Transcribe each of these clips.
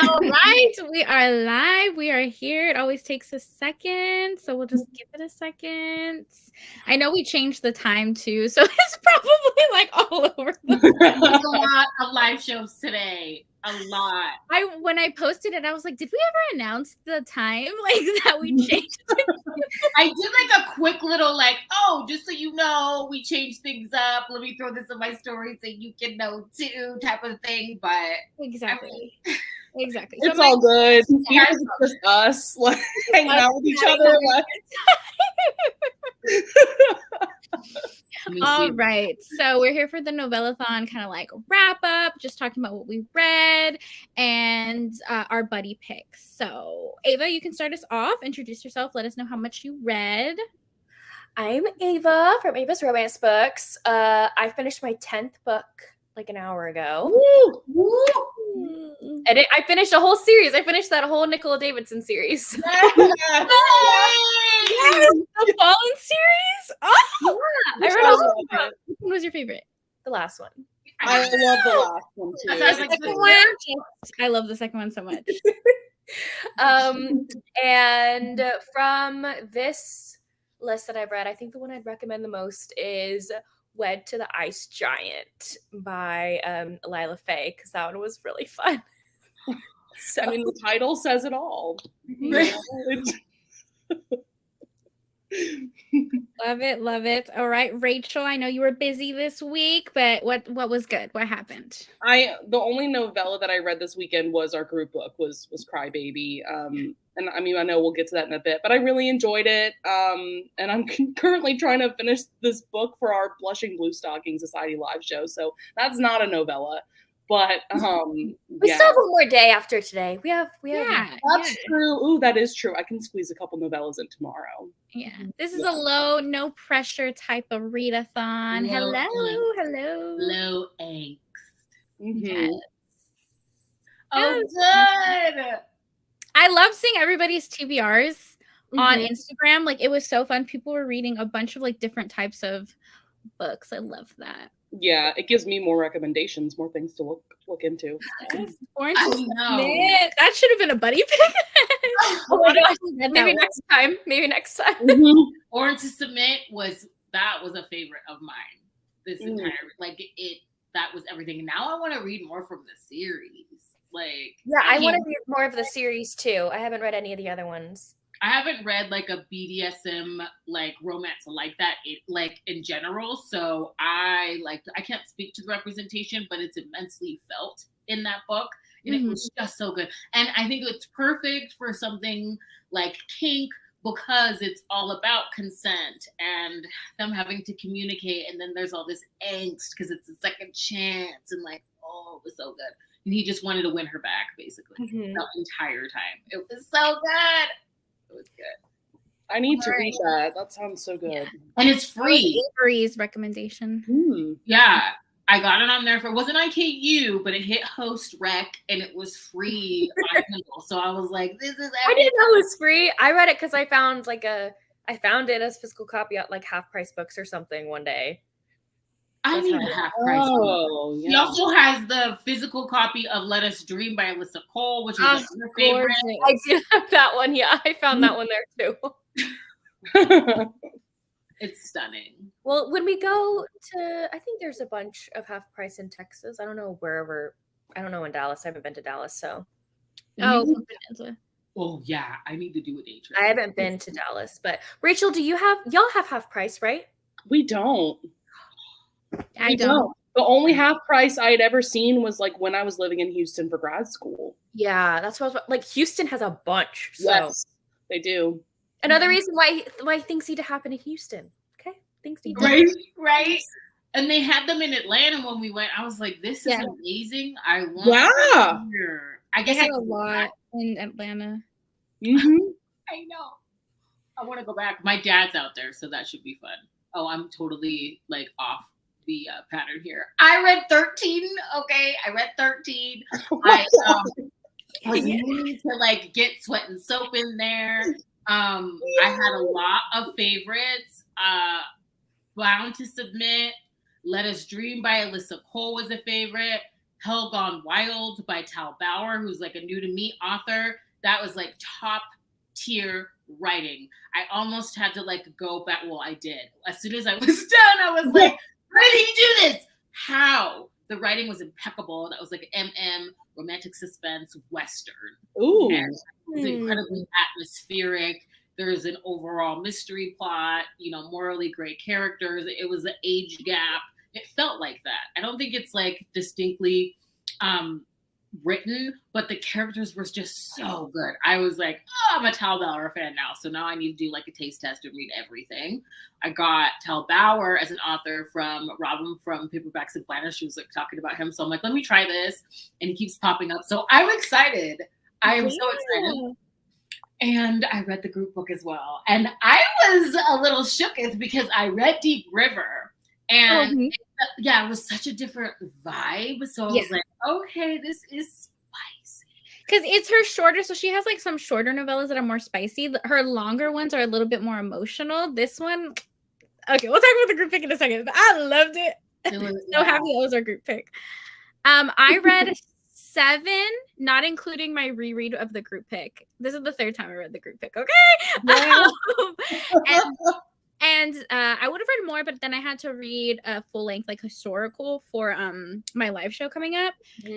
All right, we are live. We are here. It always takes a second, so we'll just give it a second. I know we changed the time too, so it's probably like all over the place. There's a lot of live shows today. A lot. When I posted it, I was like, did we ever announce the time like that we changed it? I did like a quick little oh, just so you know, we changed things up. Let me throw this in my story so you can know too, type of thing. But exactly. Exactly. It's all good. Here it's just us like hanging out with each other. All right. So we're here for the Novellathon kind of like wrap up, just talking about what we read and our buddy picks. So Ava, you can start us off. Introduce yourself. Let us know how much you read. I'm Ava from Ava's Romance Books. I finished my 10th book like an hour ago. Woo! Woo! And I finished a whole series. I finished that whole Nicola Davidson series. Yes, the Fallen series. Oh, yeah, I read all of it. Which one was your favorite? The last one. I love the last one too. I love the second one so much. And from this list that I've read, I think the one I'd recommend the most is Wed to the Ice Giant by Lila Faye, because that one was really fun. So. I mean, the title says it all. Love it. All right, Rachel, I know you were busy this week, but what was good? What happened? The only novella that I read this weekend was our group book, was Crybaby. And I mean, I know we'll get to that in a bit, but I really enjoyed it. And I'm currently trying to finish this book for our Blushing Blue Stocking Society live show. So that's not a novella, but we still have one more day after today. We have. That's true. Ooh, that is true. I can squeeze a couple novellas in tomorrow. Yeah, this is a low, no pressure type of readathon. Hello. Low angst. Mm-hmm. Yes. Oh, good. I love seeing everybody's TBRs on Instagram. Like, it was so fun. People were reading a bunch of like different types of books. I love that. Yeah, it gives me more recommendations, more things to look into. That should have been a buddy pick. Maybe next time. Orange to Submit was a favorite of mine. This entire that was everything. Now I want to read more from the series. I want to read more of the series too. I haven't read any of the other ones. I haven't read like a BDSM romance like that in general. So I can't speak to the representation, but it's immensely felt in that book. And it was just so good. And I think it's perfect for something like kink, because it's all about consent and them having to communicate. And then there's all this angst because it's a second chance. And it was so good. And he just wanted to win her back, basically, the entire time. It was so good. It was good. I need to read that. That sounds so good. Yeah. And it's free. Avery's recommendation. Yeah. I got it on there it wasn't on KU, but it hit Host Rec and it was free on Kindle. So I was like, this is everything. I didn't know it was free. I read it because I found it as physical copy at Half Price Books or something one day. I need a Half Price book. Yeah. He also has the physical copy of Let Us Dream by Alyssa Cole, which is my favorite. I do have that one. Yeah, I found that one there too. It's stunning. Well, when we go to, I think there's a bunch of Half Price in Texas. I don't know in Dallas. I haven't been to Dallas, so. Oh yeah, I need to do a day trip. I haven't been to Dallas, but Rachel, y'all have Half Price, right? We don't. I don't. The only Half Price I had ever seen was when I was living in Houston for grad school. Yeah, that's what I was Houston has a bunch. So. Yes, they do. Another reason why things need to happen in Houston. Okay, things need to happen. Right. And they had them in Atlanta when we went. I was like, this is amazing. I want to here. I guess I had a lot in Atlanta. I know. I want to go back. My dad's out there, so that should be fun. Oh, I'm totally off the pattern here. I read 13. Okay, I read 13. I need to get Sweat and Soap in there. I had a lot of favorites. Bound to Submit, Let Us Dream by Alyssa Cole was a favorite. Hell Gone Wild by Tal Bauer, who's like a new to me author. That was like top tier writing. I almost had to like go back. Well, I did. As soon as I was done, I was like, how did he do this? How? The writing was impeccable. That was like an romantic suspense Western. Ooh. And it was incredibly atmospheric. There's an overall mystery plot, morally great characters. It was an age gap. It felt like that. I don't think it's like distinctly written, but the characters were just so good. I was like, oh, I'm a Tal Bauer fan now. So now I need to do like a taste test and read everything. I got Tal Bauer as an author from Robin from Paperbacks and Planners. She was like talking about him. So I'm like, let me try this. And he keeps popping up. So I'm excited. I am so excited. And I read the group book as well. And I was a little shooketh because I read Deep River. And it was such a different vibe. So I was like, okay, this is spicy. Because it's her shorter. So she has like some shorter novellas that are more spicy. Her longer ones are a little bit more emotional. This one, okay, we'll talk about the group pick in a second. But I loved it. So happy that was our group pick. I read 7, not including my reread of the group pick. This is the 3rd time I read the group pick, okay? Yeah. And I would have read more, but then I had to read a full-length, like, historical for my live show coming up.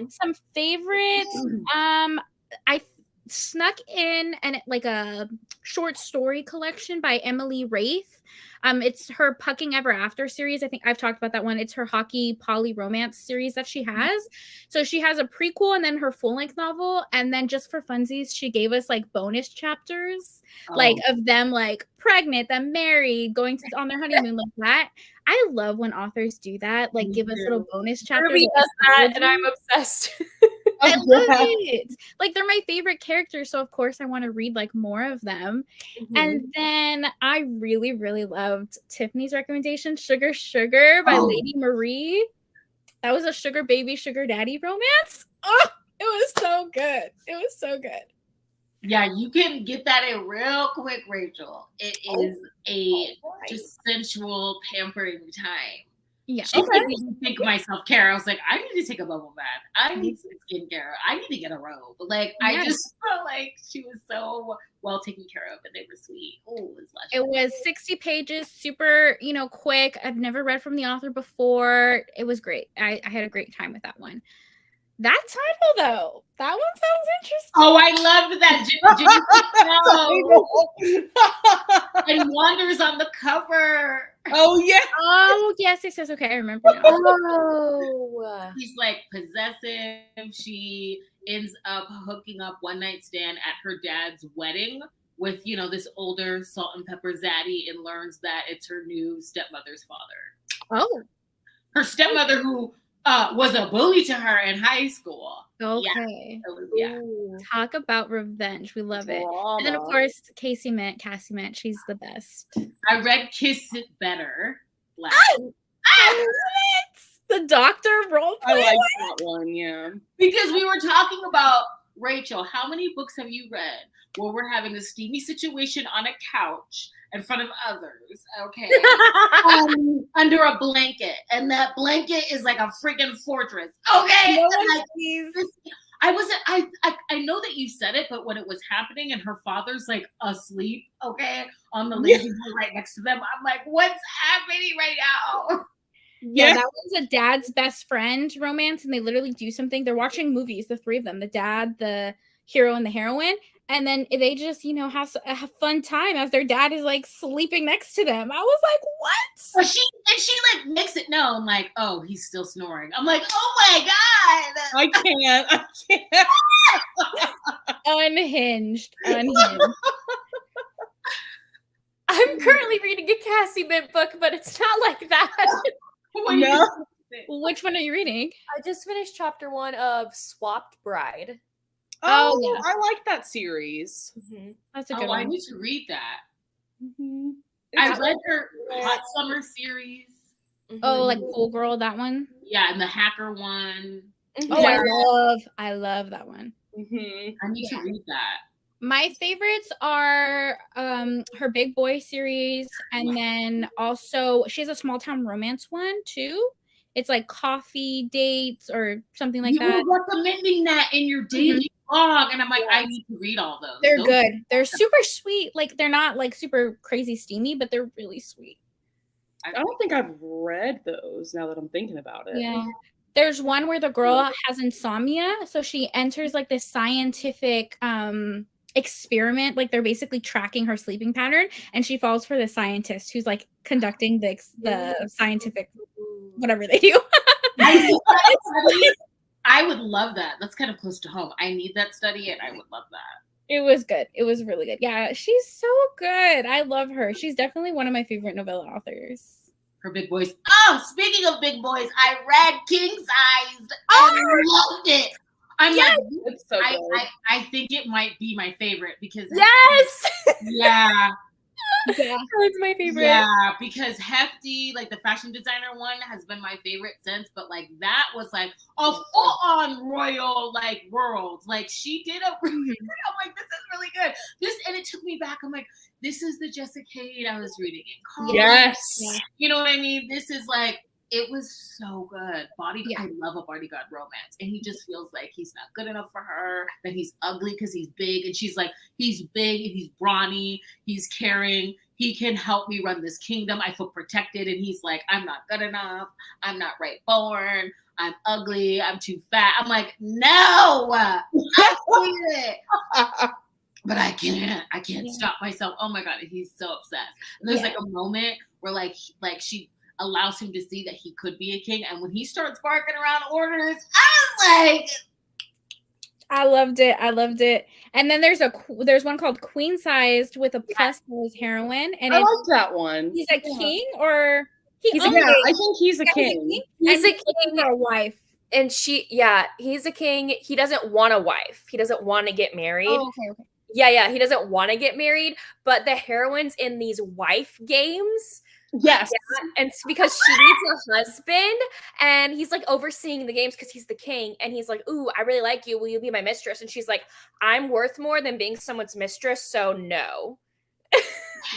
Some favorites. I snuck in like a short story collection by Emily Wraith. It's her Pucking Ever After series. I think I've talked about that one. It's her hockey poly romance series that she has. So she has a prequel and then her full-length novel. And then just for funsies, she gave us like bonus chapters, like of them like pregnant, them married, going on their honeymoon, like that. I love when authors do that, like give us little bonus chapters. Ruby does that, and I'm obsessed. I love it. Like they're my favorite characters, so of course I want to read like more of them. And then I really, really loved Tiffany's recommendation, Sugar Sugar by Lady Marie. That was a sugar baby, sugar daddy romance. Oh, it was so good. It was so good. Yeah, you can get that in real quick, Rachel. It is just sensual, pampering time. Yeah. She made me think of my self-care. I was like, I need to take a bubble bath. I need some skincare. I need to get a robe. Like, I just felt like she was so well taken care of, and they were sweet. Oh, it was lush. It was 60 pages, super, quick. I've never read from the author before. It was great. I had a great time with that one. That title, though, that one sounds interesting. Oh, I loved that. And Wanders on the cover. Oh, yeah. Oh, yes. It says, okay, I remember now. Oh. She's like possessive. She ends up hooking up one night stand at her dad's wedding with, this older salt and pepper zaddy, and learns that it's her new stepmother's father. Oh. Her stepmother who was a bully to her in high school. Okay. Yeah. Talk about revenge. We love it. And then, of course, Cassie Mint, she's the best. I read Kiss It Better. I love it. The doctor role play. I like that one, yeah. Because we were talking about, Rachel, how many books have you read where we're having a steamy situation on a couch in front of others, okay, under a blanket, and that blanket is like a freaking fortress, okay? I know that you said it, but when it was happening and her father's like asleep, okay, on the lazy boy right next to them, I'm like, what's happening right now? Yeah, that was a dad's best friend romance, and they literally do something. They're watching movies, the 3 of them, the dad, the hero, and the heroine, and then they just, have a fun time as their dad is like sleeping next to them. I was like, what? So she like makes it known, like, oh, he's still snoring. I'm like, oh my God. I can't. Unhinged. I'm currently reading a Cassie Mint book, but it's not like that. Which one are you reading? I just finished chapter 1 of Swapped Bride. Oh, yeah. I like that series. That's a good one. I need to read that. I read her Hot Summer series. Oh, like Cool Girl, that one? Yeah, and the hacker one. Oh, I love that one. I need to read that. My favorites are her Big Boy series, and then also she has a small town romance one too. It's like coffee dates or something like You that. were recommending that in your daily blog, and I'm like, I need to read all those. They're good. They're super sweet. Like they're not like super crazy steamy, but they're really sweet. I don't think I've read those now that I'm thinking about it. Yeah. There's one where the girl has insomnia, so she enters like this scientific experiment. Like they're basically tracking her sleeping pattern, and she falls for the scientist who's like conducting the scientific whatever they do. I would love that. That's kind of close to home. I need that study, and I would love that. It was good. It was really good. Yeah, she's so good. I love her. She's definitely one of my favorite novella authors. Her big boys. Oh, speaking of big boys, I read King Sized and loved it. I'm like, it's so good. I think it might be my favorite because Yeah, it's my favorite. Yeah, because Hefty, like the fashion designer one, has been my favorite since. But like that was like a full-on royal like world. Like she did a. I'm like, this is really good. And it took me back. I'm like, this is the Jessica Cade I was reading in college. Yes, you know what I mean. This is like. It was so good. I love a bodyguard romance. And he just feels like he's not good enough for her, that he's ugly because he's big. And she's like, he's big and he's brawny. He's caring. He can help me run this kingdom. I feel protected. And he's like, I'm not good enough. I'm not right born. I'm ugly. I'm too fat. I'm like, no. I see it. But I can't stop myself. Oh my God. He's so obsessed. And there's like a moment where like she allows him to see that he could be a king. And when he starts barking around orders, I was like, I loved it. And then there's one called Queen Sized with a plus size heroine. And I like that one. He's a king or I think he's a king. He's a king or a wife. And he's a king. He doesn't want a wife. He doesn't want to get married. Oh, okay. Yeah, he doesn't want to get married. But the heroines in these wife games. Yes. Yeah, and it's because she needs a husband, and he's like overseeing the games because he's the king, and he's like, ooh, I really like you. Will you be my mistress? And she's like, I'm worth more than being someone's mistress, so no.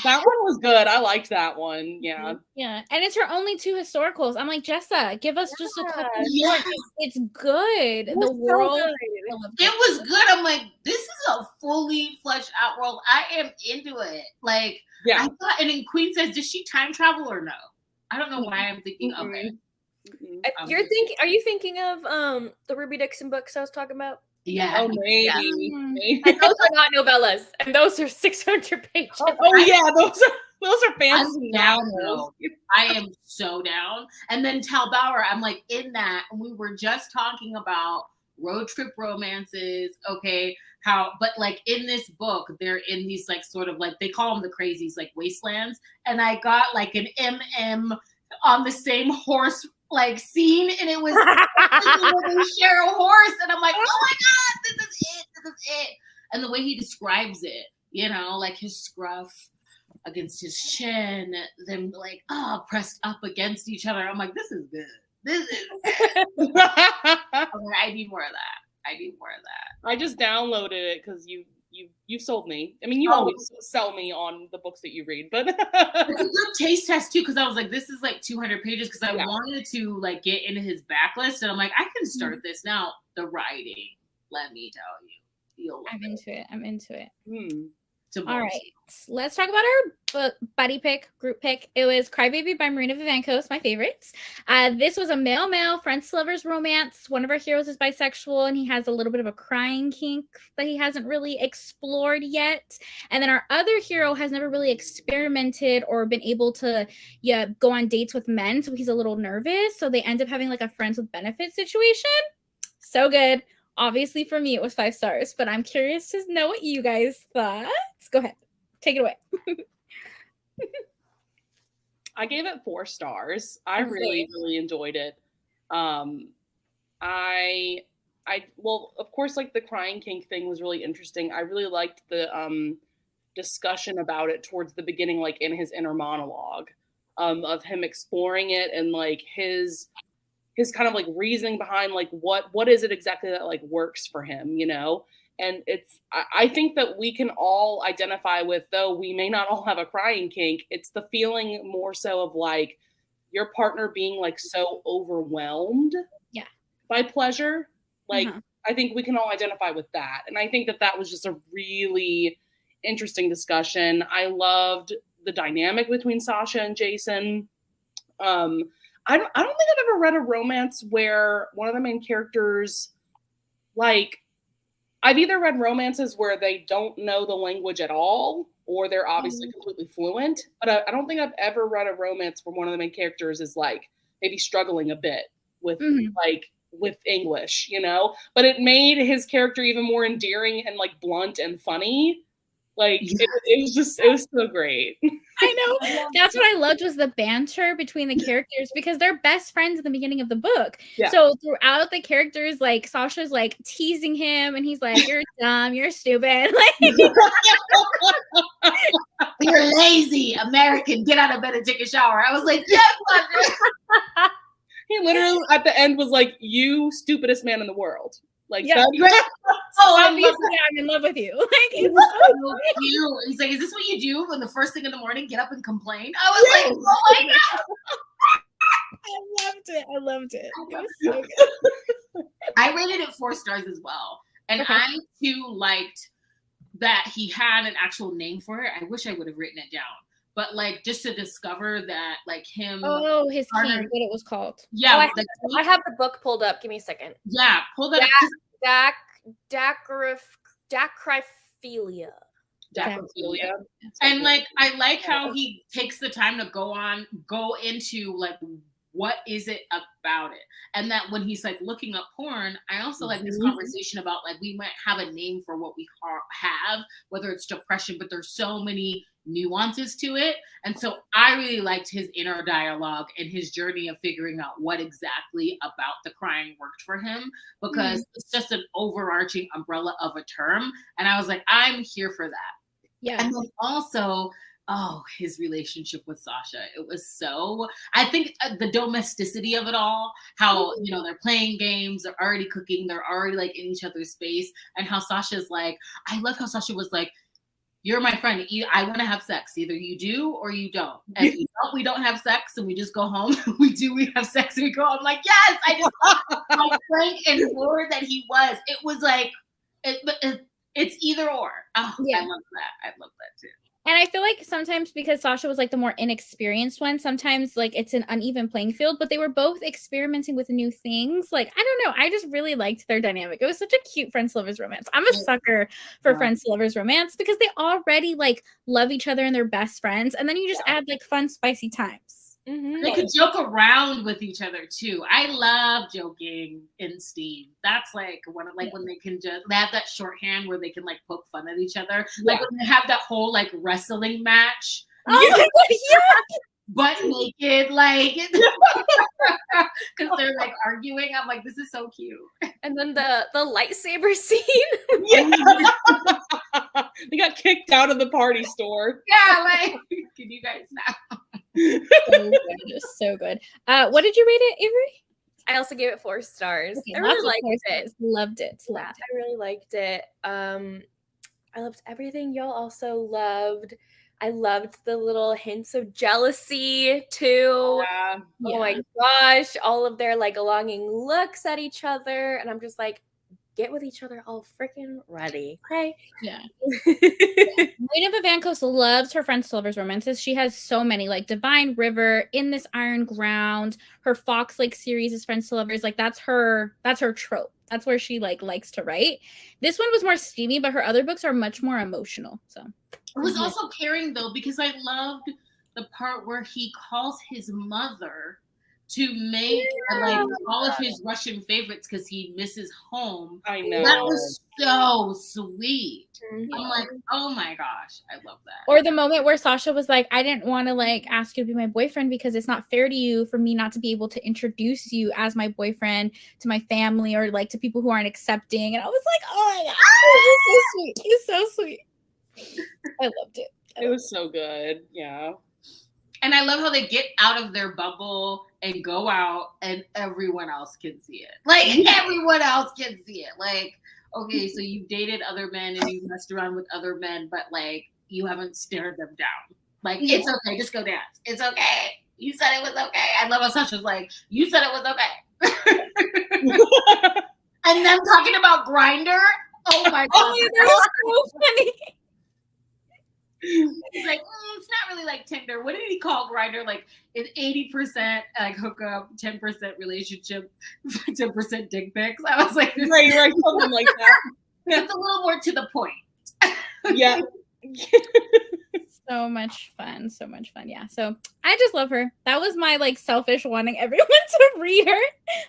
That one was good. I liked that one. Yeah. Yeah. And it's her only two historicals. I'm like, Jessa, give us just a couple. Yes. It's good. It the world. It was good. I'm like, this is a fully fleshed out world. I am into it. Like, I thought, and then Queen says, does she time travel or no? I don't know why I'm thinking of it. Are you thinking of the Ruby Dixon books I was talking about? Yeah. Oh, maybe. And those are not novellas, and those are 600 pages. Oh yeah, those are fancy. I'm down though. I am so down. And then Tal Bauer, I'm like in that, and we were just talking about road trip romances. Okay, but like in this book, they're in these like sort of like they call them the crazies, like wastelands. And I got like an MM on the same horse like scene, and it was they share a horse, and I'm like, oh my God, this is it. And the way he describes it, like his scruff against his chin, them like pressed up against each other. I'm like, this is good. This is good. I need more of that. I just downloaded it because you sold me. I mean, you always sell me on the books that you read, but it's a good taste test too, because I was like, this is like 200 pages, because I wanted to like get into his backlist, and I'm like, I can start this now. The writing, let me tell you, I'm into it. All right, let's talk about our buddy pick, group pick. It was Crybaby by Marina Vivancos, my favorites. This was a male French lovers romance. One of our heroes is bisexual, and he has a little bit of a crying kink that he hasn't really explored yet. And then our other hero has never really experimented or been able to go on dates with men, so he's a little nervous. So they end up having like a friends with benefits situation. So good. Obviously, for me, it was 5 stars, but I'm curious to know what you guys thought. Go ahead. Take it away. I gave it 4 stars. I really enjoyed it. Well, of course, like the crying kink thing was really interesting. I really liked the discussion about it towards the beginning, like in his inner monologue, of him exploring it and like his kind of like reasoning behind like what is it exactly that like works for him, And I think that we can all identify with, though we may not all have a crying kink, it's the feeling more so of like your partner being like so overwhelmed by pleasure. Like, I think we can all identify with that. And I think that was just a really interesting discussion. I loved the dynamic between Sasha and Jason. I don't think I've ever read a romance where one of the main characters, like, I've either read romances where they don't know the language at all, or they're obviously completely fluent. But I don't think I've ever read a romance where one of the main characters is like maybe struggling a bit with with English, you know? But it made his character even more endearing and like blunt and funny. Like it was so great. I know. That's what I loved was the banter between the characters because they're best friends at the beginning of the book. Yeah. So throughout the characters, like Sasha's like teasing him and he's like, "You're dumb, you're stupid." Like you're lazy, American, get out of bed and take a shower. I was like, yes, he literally at the end was like, "You stupidest man in the world." Like, obviously I'm in love with you. Like, it's so cute. He's like, "Is this what you do when the first thing in the morning get up and complain?" I was like, "Oh my god!" I loved it. It was so good. I rated it 4 stars as well, and I too liked that he had an actual name for it. I wish I would have written it down. But like just to discover that like him. Oh, his king, what it was called. Yeah. I have the book pulled up. Give me a second. Yeah, pull that up. Dacryphilia. And like I like how he takes the time to go into like what is it about it, and that when he's like looking up porn, I also like this conversation about like we might have a name for what we have, whether it's depression, but there's so many nuances to it. And so I really liked his inner dialogue and his journey of figuring out what exactly about the crying worked for him, because it's just an overarching umbrella of a term. And I was like, I'm here for that. Yeah. And then also, his relationship with Sasha. It was so, I think the domesticity of it all, how, you know, they're playing games, they're already cooking, they're already like in each other's space. And how Sasha's like, I love how Sasha was like, "You're my friend. I want to have sex. Either you do or you don't. And if we don't have sex and we just go home. We have sex and we go home." I'm like, yes, I just how frank and forward that he was. It was like, it's either or. Oh, yeah. I love that. I love that too. And I feel like sometimes because Sasha was like the more inexperienced one, sometimes like it's an uneven playing field, but they were both experimenting with new things. Like, I don't know. I just really liked their dynamic. It was such a cute friends to lovers romance. I'm a sucker for friends to lovers romance because they already like love each other and they're best friends. And then you just add like fun, spicy times. They could joke around with each other too. I love joking in Steam. That's like when they can just they have that shorthand where they can like poke fun at each other. Like when they have that whole like wrestling match. Butt naked, like because they're like arguing. I'm like, this is so cute. And then the lightsaber scene. They got kicked out of the party store. Yeah, like can you guys now? So good. What did you rate it, Avery? I also gave it 4 stars. Okay, I really liked it. Loved it. I really liked it. I loved everything y'all also loved. I loved the little hints of jealousy too. Yeah. Oh my gosh, all of their like longing looks at each other, and I'm just like, get with each other all freaking ready. Okay. Yeah. Lena Vivancos loves her friends to lovers romances. She has so many, like Divine River, In This Iron Ground, her Fox like series is friends to lovers. Like that's her trope. That's where she like likes to write. This one was more steamy, but her other books are much more emotional. So it was also caring though, because I loved the part where he calls his mother to make like all of his Russian favorites because he misses home. I know. That was so sweet. I'm like, oh my gosh, I love that. Or the moment where Sasha was like, I didn't want to like ask you to be my boyfriend because it's not fair to you for me not to be able to introduce you as my boyfriend to my family or like to people who aren't accepting. And I was like, oh my god, he's so sweet. I loved it. It was so good. Yeah. And I love how they get out of their bubble and go out and everyone else can see it. Like everyone else can see it. Like, okay, so you've dated other men and you messed around with other men, but like you haven't stared them down. Like, it's okay, just go dance. It's okay. You said it was okay. I love how Sasha's like, you said it was okay. And them talking about Grindr. Oh my god. Oh, they're so funny. He's like, it's not really like Tinder. What did he call Grindr? Like, it's 80% like hookup, 10% relationship, 10% dick pics. I was like, right, something like that. It's a little more to the point. Yeah. So much fun. Yeah. So I just love her. That was my like selfish wanting everyone to read her.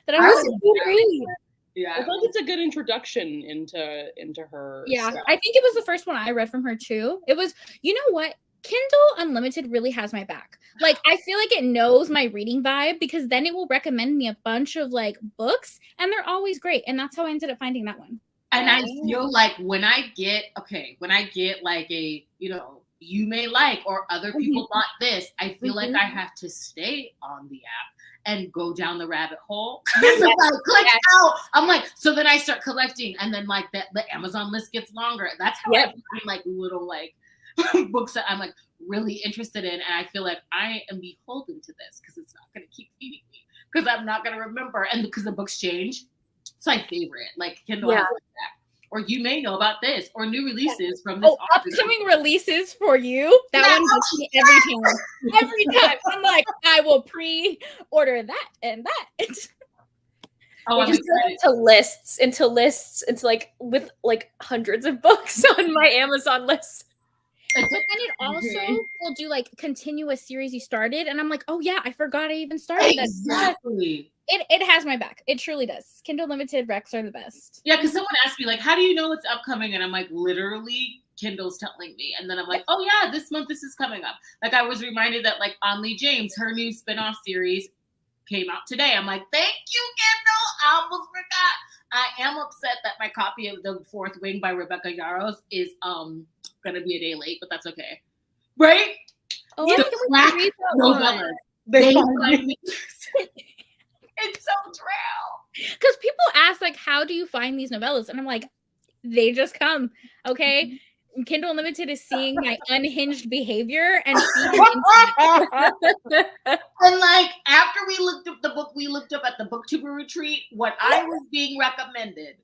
That I was read. Yeah. I think it's a good introduction into her. Yeah. stuff. I think it was the first one I read from her too. It was, you know what? Kindle Unlimited really has my back. Like, I feel like it knows my reading vibe because then it will recommend me a bunch of like books and they're always great. And that's how I ended up finding that one. And I feel like when I get like a, you may like, or other people bought this, I feel like I have to stay on the app and go down the rabbit hole. So I click out. I'm like, so then I start collecting, and then like the Amazon list gets longer. That's how I find like little like books that I'm like really interested in, and I feel like I am beholden to this because it's not going to keep feeding me because I'm not going to remember, and because the books change. It's my favorite. Like Kindle has like that. Or you may know about this, or new releases from this. Upcoming releases for you. That one gets me every time. Every time. I'm like, I will pre-order that and that. Oh, I just go into lists, like with like hundreds of books on my Amazon list. But then it also will do like continuous series you started, and I'm like, oh yeah, I forgot I even started that. Exactly. It has my back. It truly does. Kindle Limited Recs are the best. Yeah, because someone asked me like, how do you know what's upcoming? And I'm like, literally, Kindle's telling me. And then I'm like, oh yeah, this month this is coming up. Like I was reminded that like Onley James, her new spinoff series came out today. I'm like, thank you, Kindle. I almost forgot. I am upset that my copy of The Fourth Wing by Rebecca Yarros is gonna be a day late, but that's okay. Right? Oh, the black novella. They find me. It's so true. Because people ask, like, how do you find these novellas? And I'm like, they just come, okay? Kindle Unlimited is seeing my unhinged behavior and feeding into And like, after we looked up the book we looked up at the booktuber retreat, what I was being recommended,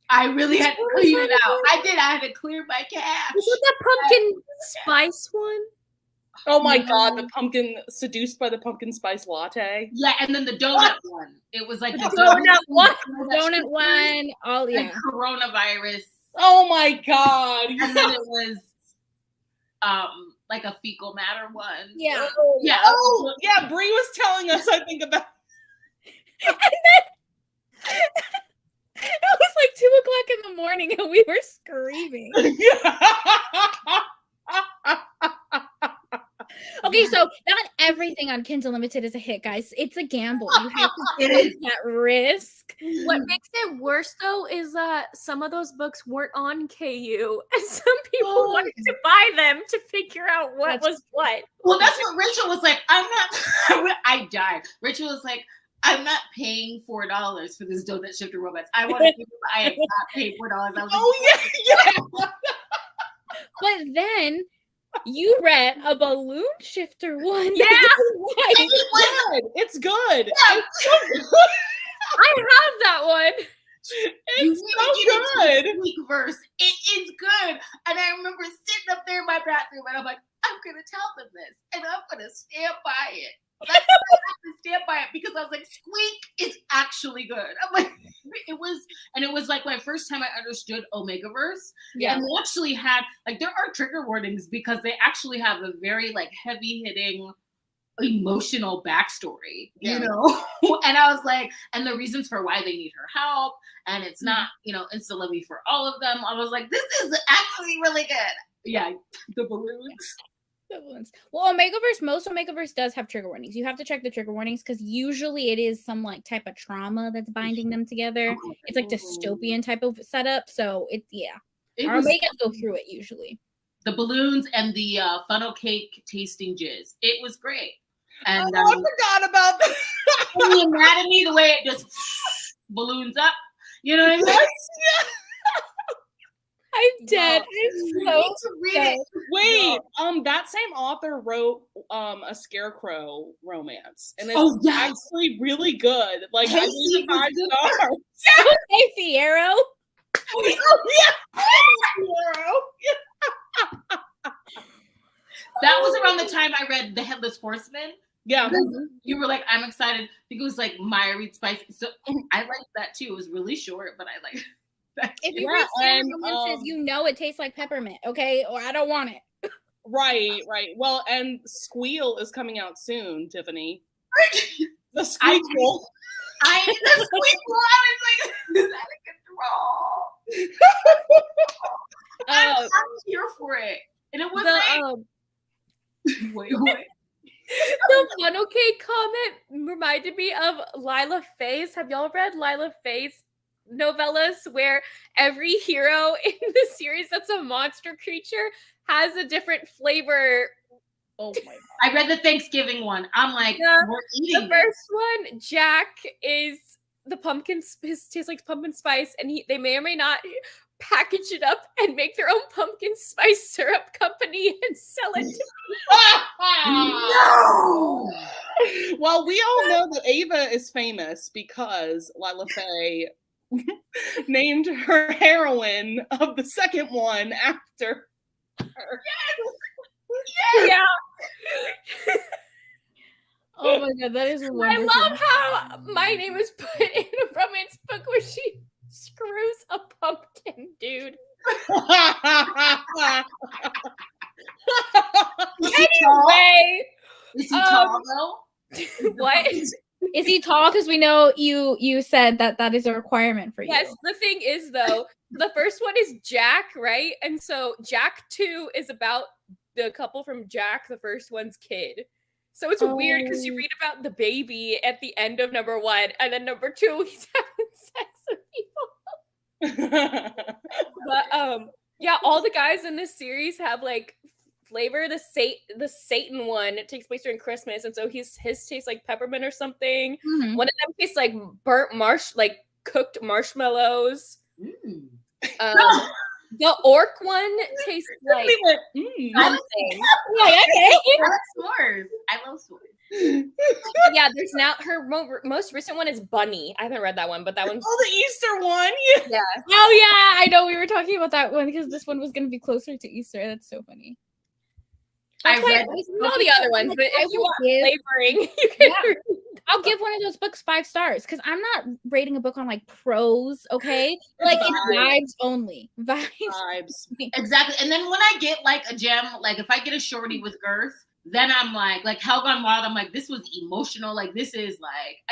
I really had to clear it out. I had to clear my cache. Was it the pumpkin spice one? Oh my god, the pumpkin seduced by the pumpkin spice latte. Yeah, and then the donut one. It was like the donut one. Donut one. All and coronavirus. Oh my god. And then it was like a fecal matter one. Yeah. Yeah. Oh yeah, Brie was telling us, I think, about it was like 2:00 in the morning and we were screaming. Okay, so not everything on Kindle Limited is a hit, guys. It's a gamble. You have to take that risk. What makes it worse, though, is that some of those books weren't on KU, and some people wanted to buy them to figure out what was what. Well, that's what Rachel was like. I died. Rachel was like, I'm not paying $4 for this donut shifter romance. I want to I have not paid $4. I was yeah. But then you read a balloon shifter one. Yeah. It's good. Yeah. I have that one. It's so good. Week verse. It is good. And I remember sitting up there in my bathroom and I'm like, I'm going to tell them this and I'm going to stand by it. That's why I have to stand by it because I was like, Squeak is actually good. I'm like, it was like my first time I understood Omegaverse. Yeah. And they actually had, like, there are trigger warnings because they actually have a very, like, heavy-hitting emotional backstory, you know? And I was like, and the reasons for why they need her help, and it's not, insta-lovey for all of them. I was like, this is actually really good. Yeah, the balloons. Well, most Omegaverse does have trigger warnings. You have to check the trigger warnings because usually it is some like type of trauma that's binding them together. It's like dystopian type of setup. So our Omegas go through it usually. The balloons and the funnel cake tasting jizz. It was great. And I forgot about that. The anatomy, the way it just balloons up. You know what I mean? dead. You I'm need so to read dead. it. Wait, that same author wrote a Scarecrow romance, and it's Oh, yes. actually really good. Like, I Casey gave it was 5 good. stars. Hey, Fiero. Oh yeah. That was around the time I read The Headless Horseman. Yeah. You were like, I'm excited. I think it was like Maya reads Spicy. So I liked that too. It was really short, but I liked that If too. you read Sarah romances, you know it tastes like peppermint, okay? Or I don't want it. Right. Well, and Squeal is coming out soon, Tiffany. The Squeal. The Squeakle. I was like, is that a good draw? I'm here for it. And it was wait. The funnel cake comment reminded me of Lila Faye's. Have y'all read Lila Faye's novellas where every hero in the series that's a monster creature has a different flavor? Oh my god. I read the Thanksgiving one. I'm like, we're eating The first one, Jack is the pumpkin tastes like pumpkin spice, and they may or may not package it up and make their own pumpkin spice syrup company and sell it to No! Well, we all know that Ava is famous because Lila Faye named her heroine of the second one after her. Yes! Yeah. Oh my god, that is wonderful. I love how My Name is put in a romance book where she screws a pumpkin, dude. Anyway, is he tall though? What? Is he tall? Because we know you said that is a requirement for you. Yes, the thing is though, the first one is Jack, right? And so Jack 2 is about the couple from Jack, the first one's kid. So it's weird because you read about the baby at the end of number 1, and then number 2, he's having sex with people. But yeah, all the guys in this series have like flavor. The Satan one, it takes place during Christmas, and so his tastes like peppermint or something. Mhm. One of them tastes like cooked marshmallows. The orc one tastes like something. S'mores. I love s'mores. Yeah, there's now her most recent one is Bunny. I haven't read that one, but that one's the Easter one. yeah. Oh yeah, I know we were talking about that one because this one was going to be closer to Easter. That's so funny. I read all the other ones, but if you want flavoring, you can. I'll give one of those books 5 stars because I'm not rating a book on like prose, okay? Like it's vibes only. Vibes. Exactly. And then when I get like a gem, like if I get a shorty with girth, then I'm like Hell Gone Wild, I'm like, this was emotional. Like this is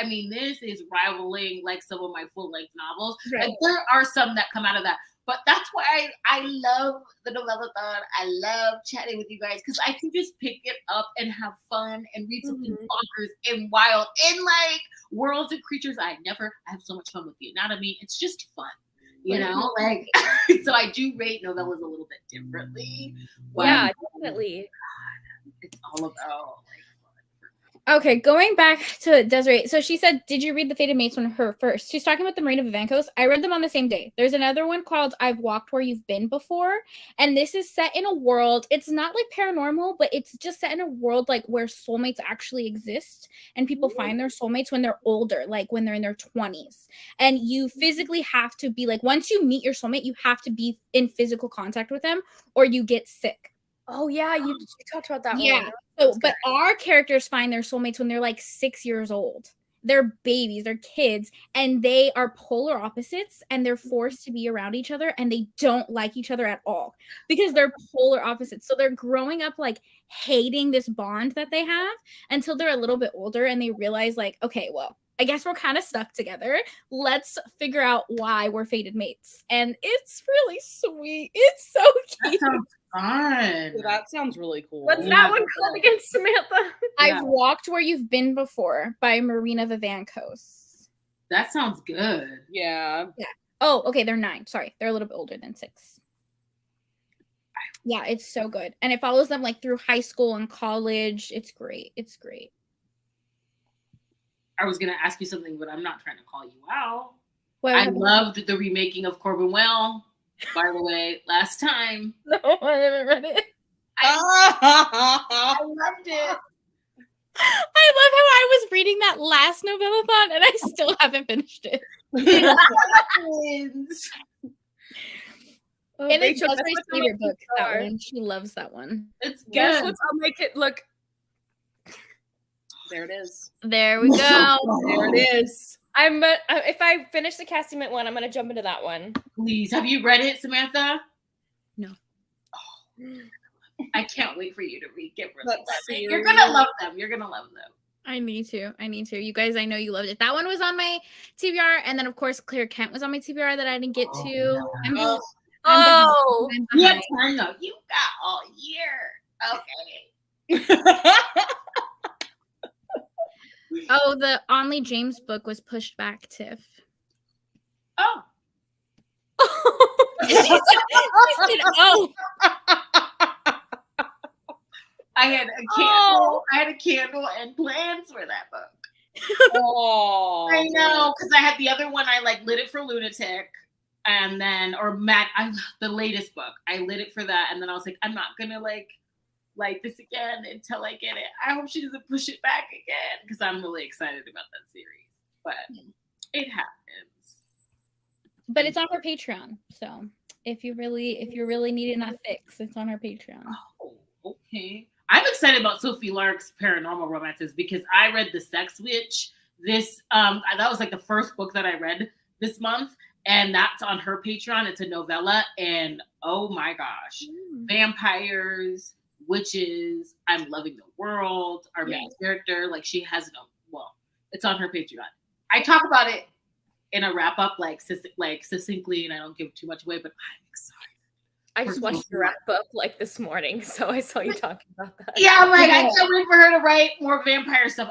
this is rivaling like some of my full-length novels. Right. Like there are some that come out of that. But that's why I love the Novellathon. I love chatting with you guys because I can just pick it up and have fun and read something bonkers and wild and like worlds and creatures I have so much fun with the anatomy. It's just fun, you know? Like, so I do rate novellas a little bit differently. But Yeah, definitely. God, it's all about Okay, going back to Desiree. So she said, did you read The Fated Mates one first? She's talking about the Marina Vivancos. I read them on the same day. There's another one called I've Walked Where You've Been Before. And this is set in a world, it's not like paranormal, but it's just set in a world like where soulmates actually exist. And people find their soulmates when they're older, like when they're in their 20s. And you physically have to be like, once you meet your soulmate, you have to be in physical contact with them or you get sick. Oh yeah, you talked about that one. So, but our characters find their soulmates when they're like 6 years old. They're babies, they're kids, and they are polar opposites, and they're forced to be around each other, and they don't like each other at all because they're polar opposites. So they're growing up like hating this bond that they have until they're a little bit older, and they realize like, okay, well, I guess we're kind of stuck together. Let's figure out why we're fated mates. And it's really sweet. It's so cute. fun. That sounds really cool. What's that one called again, Samantha? I've Walked Where You've Been Before by Marina Vivancos. That sounds good. Yeah. Oh, okay. They're 9. Sorry. They're a little bit older than 6. Yeah, it's so good. And it follows them like through high school and college. It's great. It's great. I was going to ask you something, but I'm not trying to call you out. What I loved the remaking of Corbin Well. By the way, last time. No, I haven't read it. I loved it. I love how I was reading that last Novellathon and I still haven't finished it. Oh, And it's Rachel, just that's my what's on favorite my book. That TBR. one. She loves that one. It's Guess good. I'll make it look. There it is. There we go. There it is. If I finish the Castiment one, I'm gonna jump into that one. Please, have you read it, Samantha? No. Oh, I can't wait for you to read Kimberly. Let's see. You're gonna love them. You're gonna love them. I need to. You guys, I know you loved it. That one was on my TBR, and then of course Claire Kent was on my TBR that I didn't get to. I'm You have behind. time though. You got all year. Okay. Oh, the Onley James book was pushed back, Tiff. Oh. She said, oh. I had a candle. Oh. I had a candle and plans for that book. Oh, I know, because I had the other one. I lit it for Lunatic, and then the latest book. I lit it for that, and then I was like, I'm not gonna light this again until I get it. I hope she doesn't push it back again because I'm really excited about that series. But it happens. But it's on her Patreon, so if you're really needing that fix, it's on her Patreon. Oh, okay. I'm excited about Sophie Lark's paranormal romances because I read The Sex Witch. That was the first book that I read this month, and that's on her Patreon. It's a novella, and oh my gosh, vampires, witches. I'm loving the world. Our main character, she has it's on her Patreon. I talk about it in a wrap up, succinctly, and I don't give too much away, but I'm excited. I just watched the wrap up this morning, so I saw you talking about that. Yeah, I'm I can't wait for her to write more vampire stuff.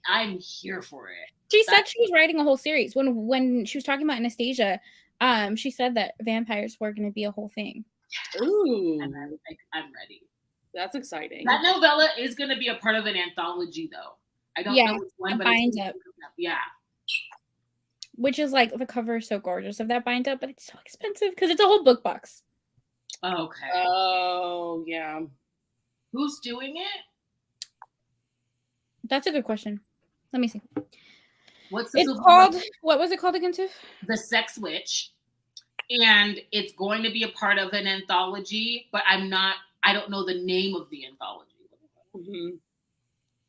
I'm here for it. She said she was writing a whole series. When she was talking about Anastasia, she said that vampires were going to be a whole thing. Ooh, And I'm ready. That's exciting. That novella is going to be a part of an anthology, though. I don't know which one, but bind up. Yeah. Which is the cover is so gorgeous of that bind up, but it's so expensive because it's a whole book box. Okay. Oh, yeah. Who's doing it? That's a good question. Let me see. What was it called again, Tiff? The Sex Witch. And it's going to be a part of an anthology, but I don't know the name of the anthology. Mm-hmm.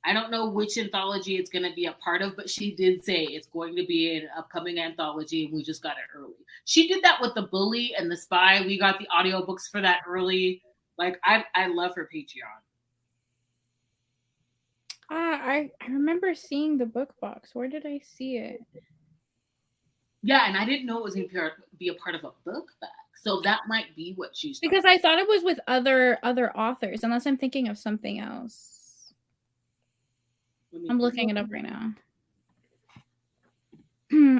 I don't know which anthology it's going to be a part of, but she did say it's going to be an upcoming anthology, and we just got it early. She did that with The Bully and The Spy. We got the audiobooks for that early. I love her Patreon. I remember seeing the book box. Where did I see it? Yeah, and I didn't know it was going to be a part of a book bag. So that might be what she's because I thought it was with other authors, unless I'm thinking of something else. I'm looking it up right now.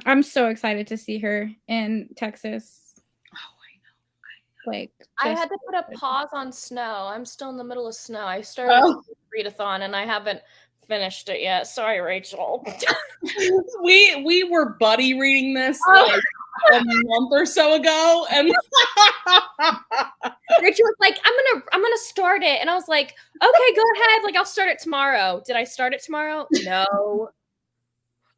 I'm so excited to see her in Texas. Oh, I know. I had to put a pause on Snow. I'm still in the middle of Snow. I started readathon and I haven't finished it yet. Sorry, Rachel. we were buddy reading this a month or so ago, and Rachel was like, I'm gonna start it, and I was like, okay, go ahead. I'll start it tomorrow. Did I start it tomorrow? No.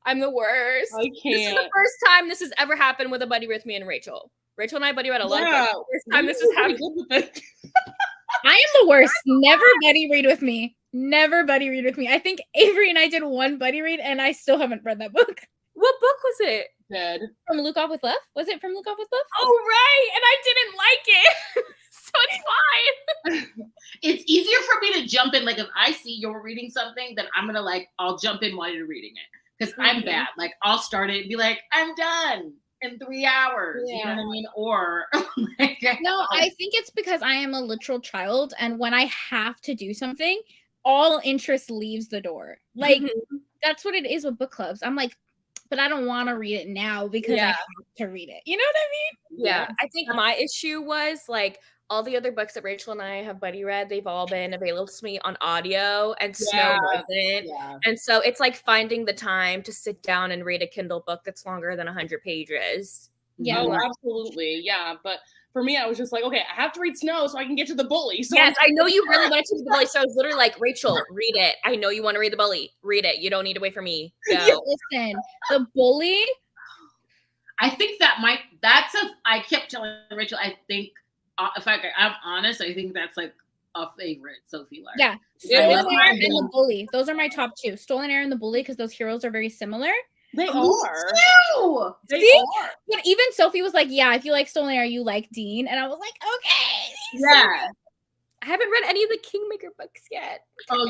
I'm the worst. I can't. This is the first time this has ever happened with a buddy with me and Rachel. Rachel and I buddy read a lot. First time this has happened. I am the worst. Never buddy read with me. Never buddy read with me. I think Avery and I did one buddy read, and I still haven't read that book. What book was it? Dead. From Luke Off with Love? Was it from Luke Off with Love? Oh, right. And I didn't like it. So it's fine. It's easier for me to jump in. If I see you're reading something, then I'm going to I'll jump in while you're reading it. Because I'm bad. I'll start it and be like, I'm done in 3 hours. Yeah. You know what I mean? Or no, I think it's because I am a literal child, and when I have to do something, all interest leaves the door. That's what it is with book clubs. I'm like, but I don't want to read it now because I have to read it. You know what I mean? Yeah. I think my issue was all the other books that Rachel and I have buddy read, they've all been available to me on audio, and Snow wasn't. Yeah. And so it's finding the time to sit down and read a Kindle book that's longer than 100 pages. Yeah. Oh, absolutely. Yeah. But for me, I was just like, okay, I have to read Snow so I can get to the bully. So Yes, I know you really wanted to read the bully. So I was literally like, Rachel, read it. I know you want to read the bully. Read it. You don't need to wait for me. Go. Listen, the bully. I think I kept telling Rachel, I think, if I'm honest, I think that's like a favorite Sophie Lark. Yeah. Stolen Air and the Bully. Those are my top two. Stolen Air and the Bully, because those heroes are very similar. They are. They See? are. But even Sophie was like, yeah, if you like Stolen Air, you like Dean. And I was like, okay. Yeah. I haven't read any of the Kingmaker books yet. Oh,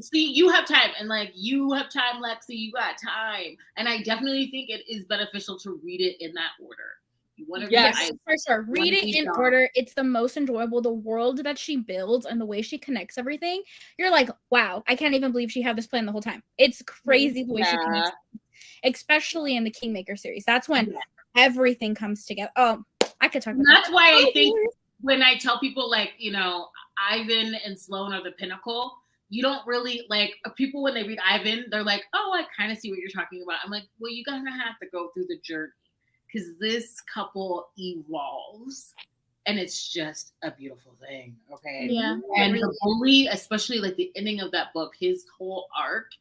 see, you have time, and like you have time, Lexi. You got time, and I definitely think it is beneficial to read it in that order. You want to read for sure. Read it in order. It's the most enjoyable. The world that she builds and the way she connects everything. You're like, wow, I can't even believe she had this plan the whole time. It's crazy the way she connects, especially in the Kingmaker series. That's when everything comes together. Oh, I could talk about that. That's why I think when I tell people, like, you know, Ivan and Sloane are the pinnacle, you don't really, like, people when they read Ivan, they're like, oh, I kind of see what you're talking about. I'm like, well, you're going to have to go through the journey, because this couple evolves, and it's just a beautiful thing, okay? Yeah. And the bully, especially like the ending of that book, his whole arc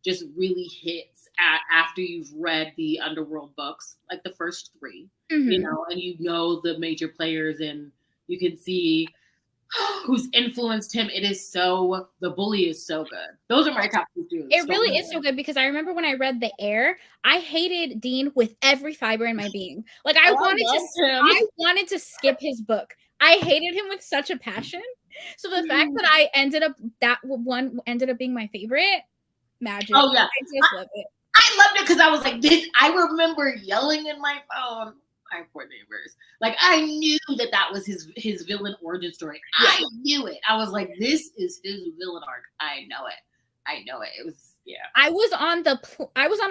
just really hits after you've read the Underworld books, like the first three, you know, and you know the major players, and you can see who's influenced him. The bully is so good. Those are my top two dudes. It really is so good, because I remember when I read The Heir, I hated Dean with every fiber in my being. Like I wanted to skip his book. I hated him with such a passion. So the fact that that one ended up being my favorite, magic. Oh yeah, I just love it. I loved it because I was like this. I remember yelling in my phone. My poor neighbors. Like I knew that was his villain origin story. Yeah. I knew it. I was like, this is his villain arc. I know it. It was I was on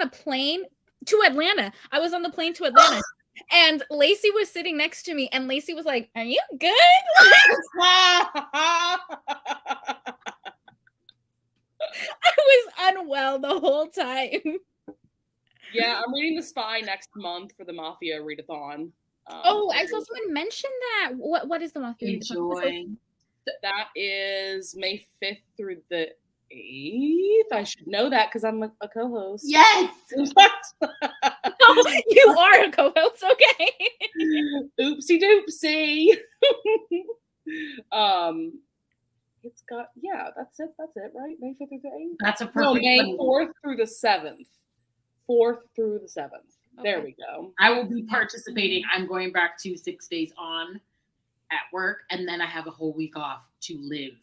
a plane to Atlanta. And Lacey was sitting next to me, and Lacey was like, "Are you good?" I was unwell the whole time. Yeah, I'm reading The Spy next month for the Mafia readathon. I saw someone mention that. What is the Mafia readathon? That is May 5th through the 8th. I should know that because I'm a co-host. Yes! You are a co-host, okay. Oopsie doopsie. It's got, that's it, right? May 5th through the 8th? That's a perfect May 4th through the 7th. 4th through the 7th. Okay. There we go. I will be participating. I'm going back to 6 days on at work, and then I have a whole week off to live,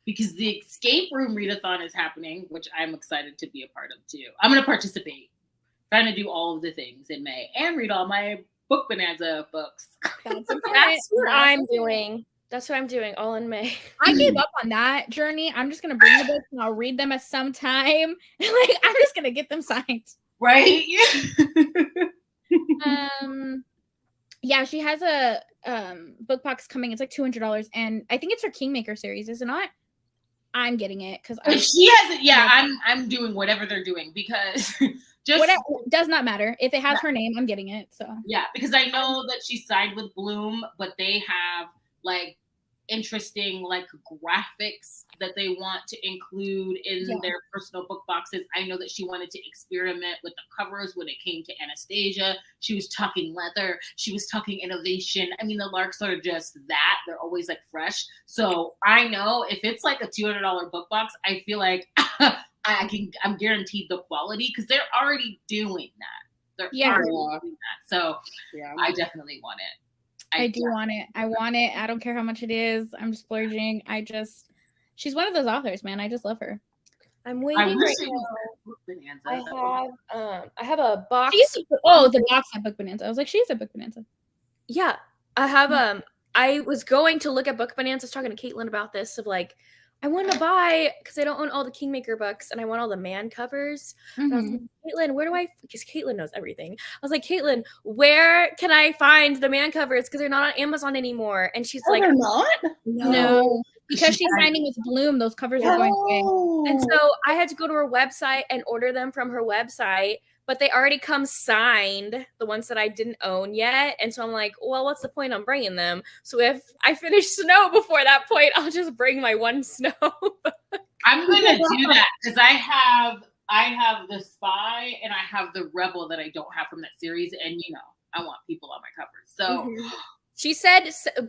because the escape room readathon is happening, which I'm excited to be a part of too. I'm going to participate, trying to do all of the things in May and read all my Book Bonanza books. That's what I'm doing. That's what I'm doing all in May. I gave up on that journey. I'm just going to bring the books and I'll read them at some time. Like I'm just going to get them signed. Right? Yeah, she has a book box coming. It's like $200, and I think it's her Kingmaker series, is it not? I'm getting it because she has it. Yeah, I'm doing whatever they're doing, because does not matter if it has her name. I'm getting it. So yeah, because I know that she signed with Bloom, but they have like interesting like graphics that they want to include in their personal book boxes. I know that she wanted to experiment with the covers when it came to Anastasia. She was talking leather. She was talking innovation. I mean, the Larks are just that. They're always like fresh. So I know if it's like a $200 book box, I feel like I'm guaranteed the quality, because they're already doing that. They're already doing that. So I definitely want it. I do want it. I want it. I don't care how much it is. I'm splurging. She's one of those authors, man. I just love her. I'm waiting right now. I have a box. The box at Book Bonanza. I was like, she's at Book Bonanza. Yeah. I have I was going to look at Book Bonanza. I was talking to Caitlin about this, of like, I want to buy, because I don't own all the Kingmaker books, and I want all the man covers. And I was like, Caitlin, where do because Caitlin knows everything. I was like, Caitlin, where can I find the man covers? Because they're not on Amazon anymore. And she's like, they're not? No. Because she's signing with Bloom, those covers are going away. And so I had to go to her website and order them from her website. but they already come signed, the ones that I didn't own yet. And so I'm like, well, what's the point on bringing them? So if I finish Snow before that point, I'll just bring my one Snow. I'm gonna do that because I have the Spy and I have the Rebel that I don't have from that series, and I want people on my covers. So she said,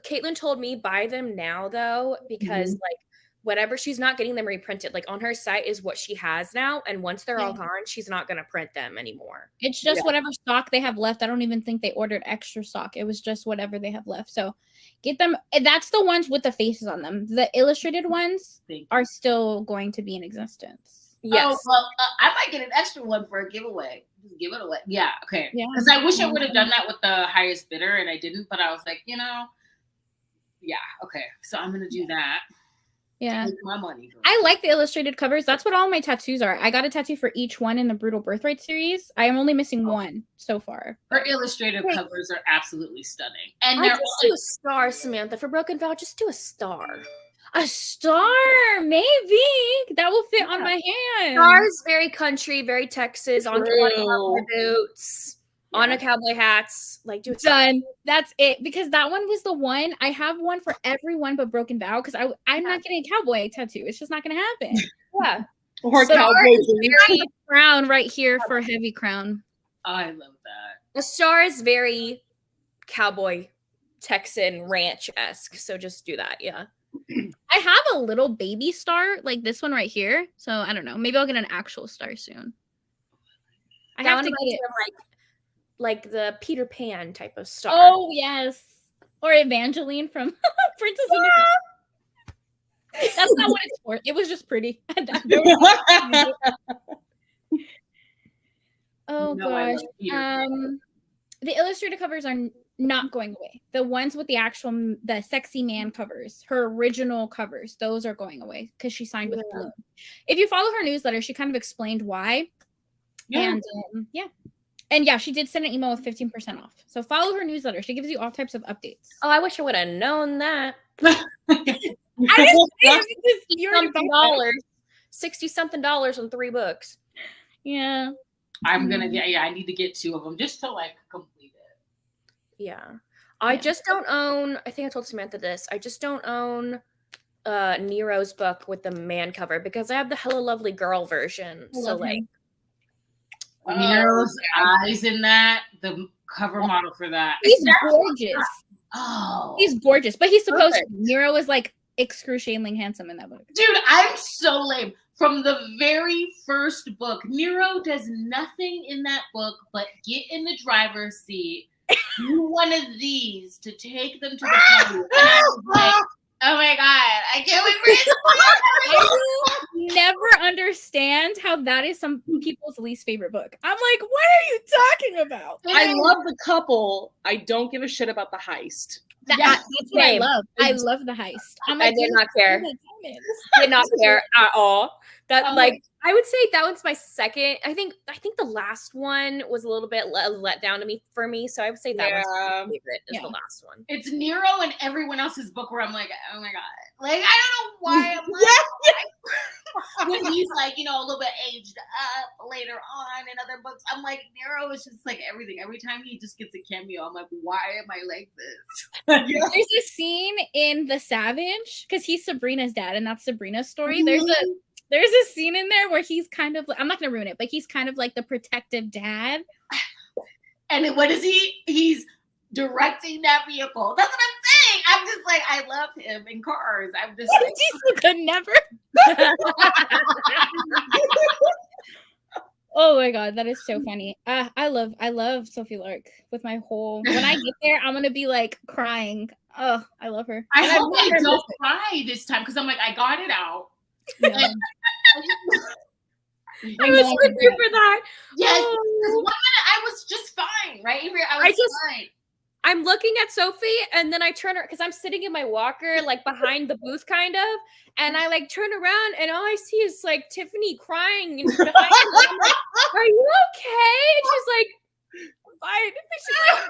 Caitlin told me buy them now though, because like whatever, she's not getting them reprinted. Like on her site is what she has now, and once they're all gone, she's not gonna print them anymore. It's just whatever stock they have left. I don't even think they ordered extra stock. It was just whatever they have left. So get them. That's the ones with the faces on them. The illustrated ones are still going to be in existence. Yes. Oh, well, I might get an extra one for a giveaway. Just give it away. Yeah. Okay. Yeah. Because I wish I would have done that with the highest bidder, and I didn't. But I was like, yeah. Okay. So I'm gonna do that. Yeah. Take my money. I like the illustrated covers. That's what all my tattoos are. I got a tattoo for each one in the Brutal Birthright series. I am only missing one so far. Her illustrated covers are absolutely stunning. And I just do a star, Samantha. For Broken Vow, just do a star. A star, maybe. That will fit on my hand. Star is very country, very Texas, on cowboy boots. On a cowboy hats, like do it. Done. That's it. Because that one was the one. I have one for everyone but Broken Vow because I'm not getting a cowboy tattoo. It's just not going to happen. Yeah. Or so cowboy boots. Crown right here for heavy crown. I love that. A star is very cowboy Texan ranch-esque. So just do that. Yeah. I have a little baby star like this one right here. So I don't know. Maybe I'll get an actual star soon. I have to get it like the Peter Pan type of star. Oh, yes. Or Evangeline from Princess and the That's not what it's for. It was just pretty. Oh, gosh. The illustrated covers are not going away. The ones with the sexy man covers, her original covers, those are going away because she signed with Bloom. If you follow her newsletter, she kind of explained why. And And yeah, she did send an email with 15% off. So follow her newsletter. She gives you all types of updates. Oh, I wish I would have known that. I didn't $60-something on 3 books. Yeah. I'm gonna I need to get 2 of them just to like complete it. Yeah. I just don't own, I think I told Samantha this, I just don't own Nero's book with the man cover because I have the Hello Lovely Girl version. So like Nero's eyes in that, the cover model for that. He's gorgeous. Oh, he's gorgeous, but he's supposed to. Nero is like excruciatingly handsome in that book. Dude, I'm so lame. From the very first book, Nero does nothing in that book but get in the driver's seat, do one of these to take them to the party. And I was like, oh my God, I can't wait for it. I will never understand how that is some people's least favorite book. I'm like, what are you talking about? I love the couple. I don't give a shit about the heist. That's what I love. I love the heist. I did not care. Did not care at all. That like I would say that one's my second. I think the last one was a little bit let down for me. So I would say that one's my favorite is the last one. It's Nero and everyone else's book where I'm like, oh my God. Like, I don't know why I'm like, when he's like, a little bit aged up later on in other books, I'm like, Nero is just like everything. Every time he just gets a cameo, I'm like, why am I like this? There's a scene in The Savage, because he's Sabrina's dad, and that's Sabrina's story. There's a scene in there where he's kind of, I'm not going to ruin it, but he's kind of like the protective dad. And what is he? He's directing that vehicle. That's what I'm saying. I'm just like, I love him in cars. I'm just like, he could never. Oh my God, that is so funny. I love Sophie Lark with my whole. When I get there, I'm gonna be like crying. Oh, I love her. I hope I don't cry this time because I'm like, I got it out. No. I was with you for that. Yes, 1 minute I was just fine, right? I was fine. I'm looking at Sophie and then I turn her because I'm sitting in my walker, like behind the booth, kind of, and I like turn around and all I see is like Tiffany crying behind me. I'm like, are you okay? And she's like, fine. She's like,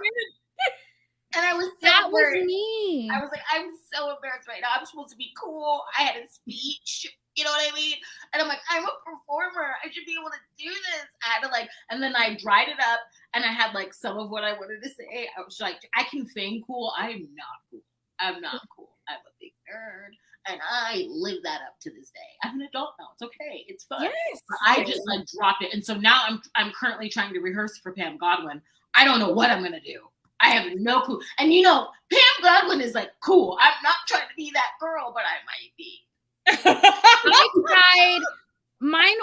and I was that was me. Same. I was like, I'm so embarrassed right now. I'm supposed to be cool. I had a speech. You know what I mean? And I'm like, I'm a performer. I should be able to do this. I had to like, and then I dried it up and I had like some of what I wanted to say. I was like, I can feign cool. I am not cool. I'm not cool. I'm a big nerd. And I live that up to this day. I'm an adult now. It's okay. It's fun. Yes. But I just like dropped it. And so now I'm currently trying to rehearse for Pam Godwin. I don't know what I'm gonna do. I have no clue. And you know, Pam Godwin is like cool. I'm not trying to be that girl, but I might be. I tried. Mine,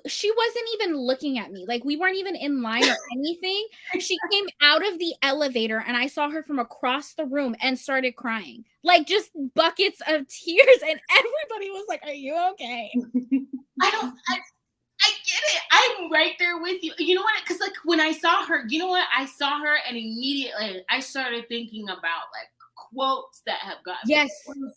she wasn't even looking at me. Like, we weren't even in line or anything. She came out of the elevator and I saw her from across the room and started crying. Like, just buckets of tears. And everybody was like, are you okay? I get it. I'm right there with you. You know what? Because like when I saw her, you know what? I saw her and immediately I started thinking about like quotes that have gotten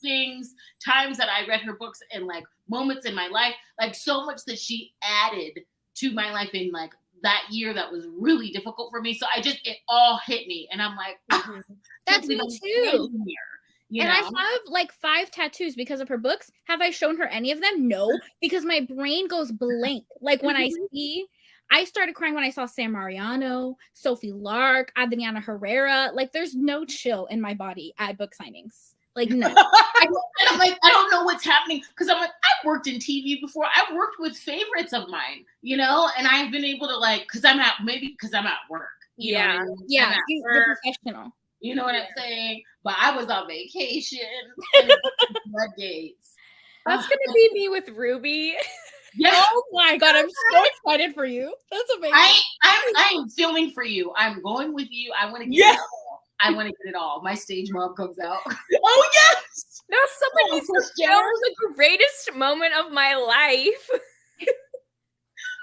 things, times that I read her books and like moments in my life, like so much that she added to my life in like that year that was really difficult for me. So it all hit me and I'm like, that's me too. You and know? I have like 5 tattoos because of her books. Have I shown her any of them? No, because my brain goes blank. Like when I started crying when I saw Sam Mariano, Sophie Lark, Adriana Herrera. Like there's no chill in my body at book signings. Like no. I'm like, I don't know what's happening because I'm like, I've worked in TV before. I've worked with favorites of mine, you know, and I've been able to like, because I'm at work. You know what I mean? Yeah, you're professional. You know what I'm saying? But I was on vacation. Floodgates. That's gonna be me with Ruby. Yes. Oh my god, I'm so excited for you. That's amazing. I am filming for you. I'm going with you. I want to get it all. I want to get it all. My stage mom comes out. Oh yes! No, someone needs to film the greatest moment of my life.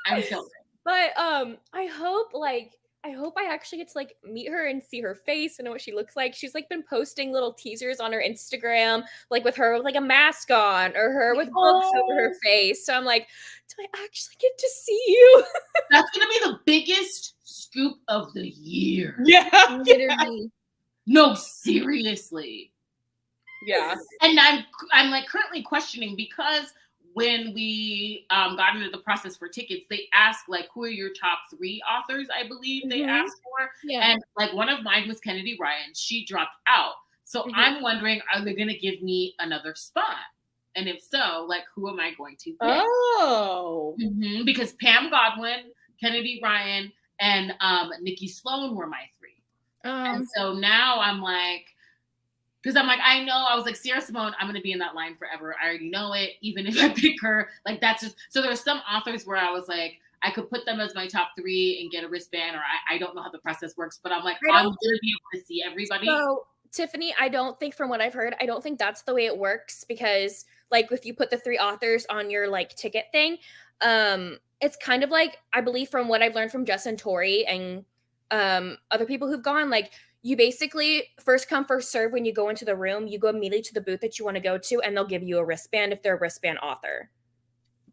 I'm filming. But I hope I actually get to like meet her and see her face and know what she looks like. She's like been posting little teasers on her Instagram, like with her with like a mask on or her with books over her face. So I'm like, do I actually get to see you? That's gonna be the biggest scoop of the year. Yeah. Literally. No, seriously. Yeah. And I'm like currently questioning because when we got into the process for tickets, they asked like, who are your top 3 authors, I believe they asked for. Yeah. And like one of mine was Kennedy Ryan. She dropped out. So I'm wondering, are they going to give me another spot? And if so, like, who am I going to pick? Oh. Because Pam Godwin, Kennedy Ryan, and Nikki Sloan were my 3. And so now I'm like, because I'm like, I know, I was like, Sierra Simone, I'm going to be in that line forever. I already know it. Even if I pick her, like that's just, so there's some authors where I was like, I could put them as my top 3 and get a wristband, or I don't know how the process works, but I'm like, I'm going to be able to see everybody. So Tiffany, I don't think from what I've heard, I don't think that's the way it works because like if you put the 3 authors on your like ticket thing, it's kind of like, I believe from what I've learned from Jess and Tori and other people who've gone, like you basically first come, first serve. When you go into the room, you go immediately to the booth that you want to go to, and they'll give you a wristband if they're a wristband author.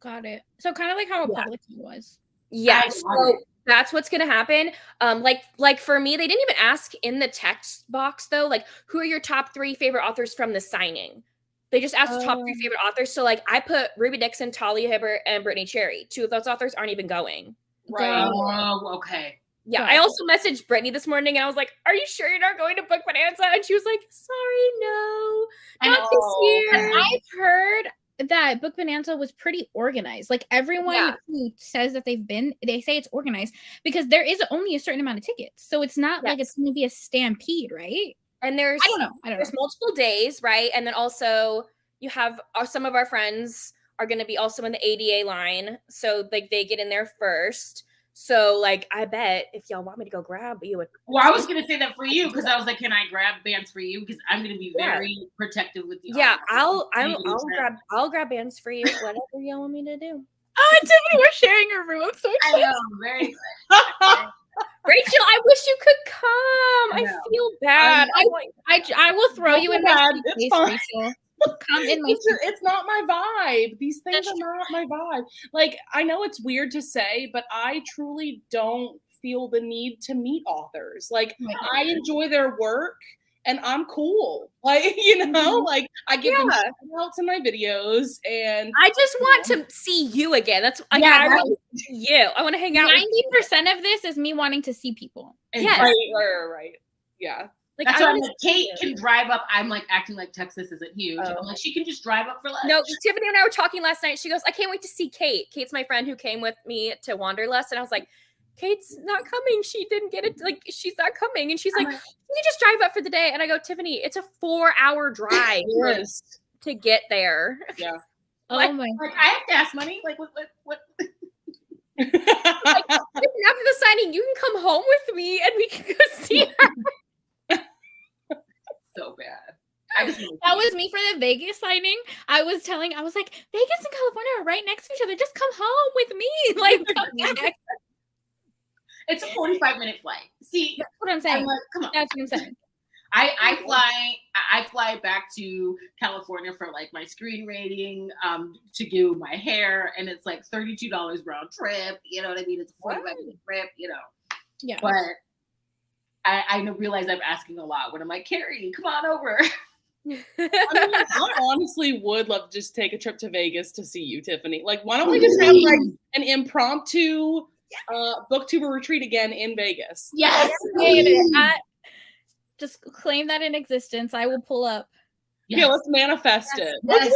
Got it. So kind of like how a public was. Yeah. So that's what's going to happen. Like for me, they didn't even ask in the text box though, like who are your top 3 favorite authors from the signing? They just asked the top 3 favorite authors. So like I put Ruby Dixon, Talia Hibbert, and Brittany Cherry. 2 of those authors aren't even going. Right. Oh, okay. Yeah, I also messaged Brittany this morning and I was like, are you sure you're not going to Book Bonanza? And she was like, sorry, no, not this year. I've heard that Book Bonanza was pretty organized. Like everyone who says that they say it's organized because there is only a certain amount of tickets. So it's not like it's going to be a stampede, right? And there's, I don't know. There's multiple days, right? And then also you have some of our friends are going to be also in the ADA line. So like they get in there first. So, like, I bet if y'all want me to go grab you. Well, I was going to say that for you because I was like, can I grab bands for you? Because I'm going to be very protective with you. Yeah, I'll grab bands for you. Whatever y'all want me to do. Oh, Tiffany, we're sharing a room. I'm so excited. I know, I'm very excited. Rachel, I wish you could come. I feel bad. I will throw you in my face, Rachel. Come in my it's not my vibe. These things are not my vibe. Like, I know it's weird to say, but I truly don't feel the need to meet authors. Like, I enjoy their work and I'm cool. Like, you know, like I give them Yeah. shout-outs in my videos, and I just want to see you again. That's like, Yeah, I want to see you. I want to hang out with you. 90% of this is me wanting to see people. Yes. right. Yeah. Like, That's I why wanna I'm like, see Kate you. can drive up. I'm like acting like Texas isn't huge. Oh. I'm like, she can just drive up for lunch. No, Tiffany and I were talking last night. She goes, I can't wait to see Kate. Kate's my friend who came with me to Wanderlust. And I was like, Kate's not coming. She didn't get it. Like, she's not coming. And she's like, can you just drive up for the day? And I go, Tiffany, it's a 4-hour drive Yes. to get there. Yeah. Oh like, my like I have gas money. Like what? Like, after the signing, you can come home with me and we can go see her. So bad. That was me for the Vegas signing. I was like, Vegas and California are right next to each other. Just come home with me. Like, come back. It's a 45-minute flight. See, That's what I'm saying. I'm like, come on. That's what I'm saying. I fly back to California for like my screen rating, to do my hair, and it's like $32 round trip. You know what I mean? It's a 45-minute trip. You know. Yeah. But I realize I'm asking a lot when I'm like, Carrie, come on over. I mean, I honestly would love to just take a trip to Vegas to see you, Tiffany. Like, why don't we just have like an impromptu booktuber retreat again in Vegas? Yes. Just claim that in existence. I will pull up. Yes. Yeah, let's manifest it. Yes.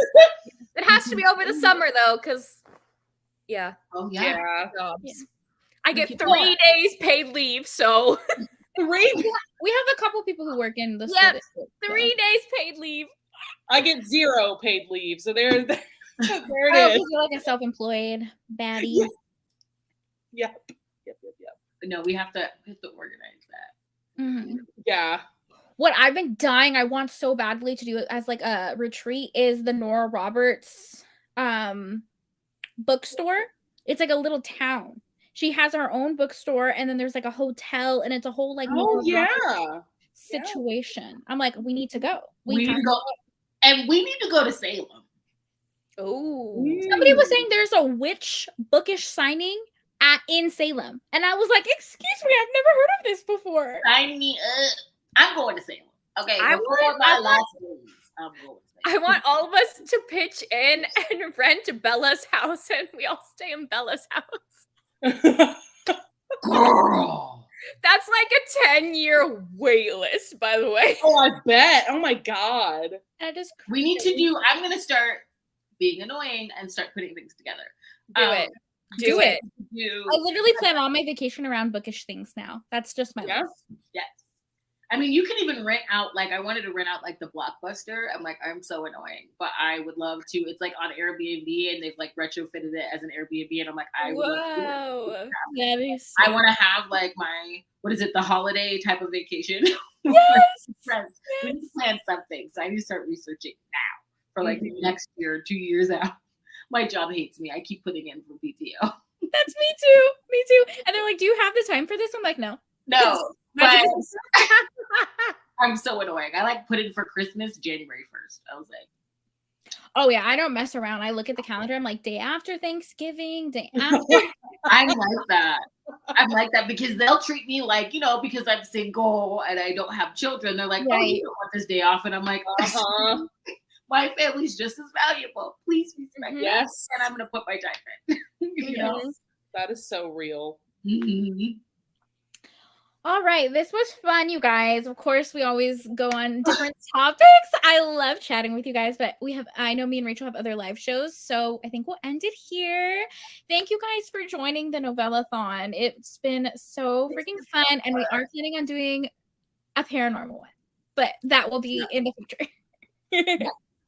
It has to be over the summer though, because Oh yeah. jobs. Yeah. I get 3 days paid leave, so 3. We have a couple people who work in the school district. 3 days paid leave. I get 0 paid leave, so there it Oh, is. you're like a self-employed baddie. Yep. No, we have to organize that. Mm-hmm. Yeah. What I've been dying, I want so badly to do as like a retreat is the Nora Roberts bookstore. It's like a little town. She has her own bookstore, and then there's like a hotel, and it's a whole like Nora Roberts situation. I'm like, we need to go. We need to go, and we need to go to Salem. Oh, somebody was saying there's a witch bookish signing in Salem, and I was like, excuse me, I've never heard of this before. Sign me up. I'm going to Salem. Okay, I want all of us to pitch in and rent Bella's house, and we all stay in Bella's house. Girl. That's like a 10-year wait list, by the way. Oh, I bet. Oh my God. We need to do, I'm going to start being annoying and start putting things together. Do it. I literally plan all my vacation around bookish things now. That's just my life. Yes. I mean, you can even rent out, like, I wanted to rent out, like, the Blockbuster. I'm like, I'm so annoying. But I would love to. It's, like, on Airbnb, and they've, like, retrofitted it as an Airbnb. And I'm like, I would love to. That is I want to have, like, my, what is it, the holiday type of vacation. Yes. Friends. We need to plan something. So I need to start researching now for, like, next year, 2 years out. My job hates me. I keep putting in for PTO. That's me too. Me too. And they're like, do you have the time for this? I'm like, no. No. But I'm so annoying. I like put in for Christmas January 1st. I was like, oh yeah, I don't mess around. I look at the calendar. I'm like, day after Thanksgiving, day after. I'm like that. I'm like that because they'll treat me like, you know, because I'm single and I don't have children. They're like, oh, you don't want this day off. And I'm like, my family's just as valuable. Please respect me. Yes. And I'm going to put my time in. You know? That is so real. Mm-hmm. All right, this was fun, you guys. Of course, we always go on different topics. I love chatting with you guys, but I know me and Rachel have other live shows, so I think we'll end it here. Thank you guys for joining the Novellathon. It's been so freaking fun, and we are planning on doing a paranormal one, but that will be in the future.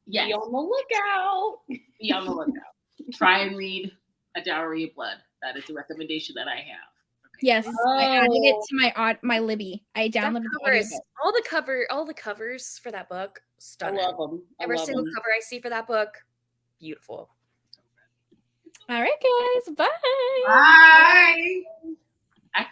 Yes. Be on the lookout. Be on the lookout. Try and read A Dowry of Blood. That is a recommendation that I have. Yes, I added it to my Libby. I downloaded all the covers for that book. Stunning. I love them. Every single cover I see for that book, beautiful. All right, guys. Bye. Bye. I